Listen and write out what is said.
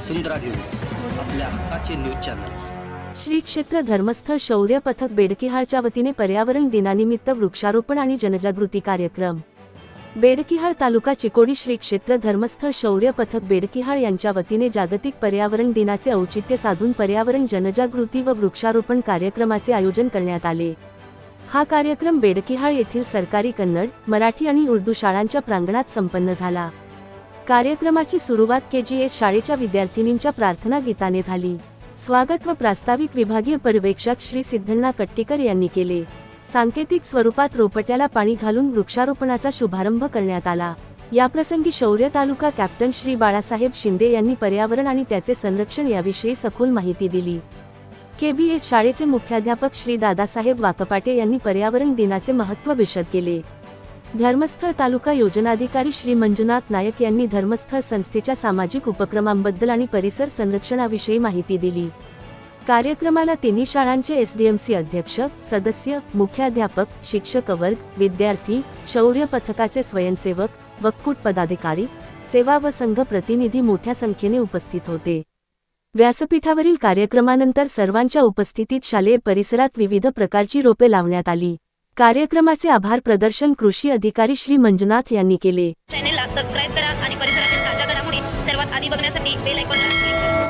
वसुंधरा news, आपल्या हक्काचे news channel. Shri क्षेत्र धर्मस्थळ शौर्य पथक बेडकिहाळच्या वतीने पर्यावरण दिनानिमित्त वृक्षारोपण आणि जनजागृती कार्यक्रम। बेडकिहाळ तालुका चिकोडी श्री क्षेत्र धर्मस्थळ शौर्य पथक बेडकिहाळ यांच्या वतीने जागतिक पर्यावरण दिनाचे औचित्य साधून पर्यावरण जनजागृती व वृक्षारोपण कार्यक्रमाचे आयोजन करण्यात आले। हा कार्यक्रम बेडकिहाळ येथील सरकारी कन्नड, मराठी आणि उर्दू शाळांच्या प्रांगणात संपन्न झाला। कार्यक्रमाची सुरुवात KGS शाळेच्या विद्यार्थिनींच्या प्रार्थना गीताने झाली। स्वागत व प्रास्ताविक विभागीय पर्यवेक्षक श्री सिद्धण्णा कट्टीकर यांनी केले। सांकेतिक स्वरूपात रोपट्याला पाणी घालून वृक्षारोपणाचा शुभारंभ करण्यात आला। याप्रसंगी शौर्य तालुका कॅप्टन श्री बाळासाहेब शिंदे यांनी पर्यावरण आणि त्याचे संरक्षण याविषयी सखोल माहिती दिली। KBS शाळेचे मुख्याध्यापक श्री दादासाहेब वाकपाटे यांनी पर्यावरण दिनाचे महत्त्व विशद केले। धर्मस्थळ तालुका योजनाधिकारी श्री मंजुनाथ नायक यांनी धर्मस्थळ संस्थेच्या सामाजिक उपक्रमांबद्दल आणि परिसर संरक्षणाविषयी माहिती दिली। कार्यक्रमाला तिन्ही शाळांचे SDMC अध्यक्ष, सदस्य, मुख्याध्यापक, शिक्षक वर्ग, विद्यार्थी, शौर्य पथकाचे स्वयंसेवक, वक्फूट पदाधिकारी, सेवा व संघ प्रतिनिधी मोठ्या संख्येने उपस्थित होते। व्यासपीठावरील कार्यक्रमानंतर सर्वांच्या उपस्थितीत शालेय परिसरात विविध प्रकारची रोपे लावण्यात आली। कार्यक्रमाचे आभार प्रदर्शन कृषी अधिकारी श्री मंजुनाथ यांनी केले। चॅनलला सबस्क्राइब करा आणि परिसरातील ताज्या घडामोडी सर्वात आधी बघण्यासाठी बेल आयकॉनला क्लिक करा।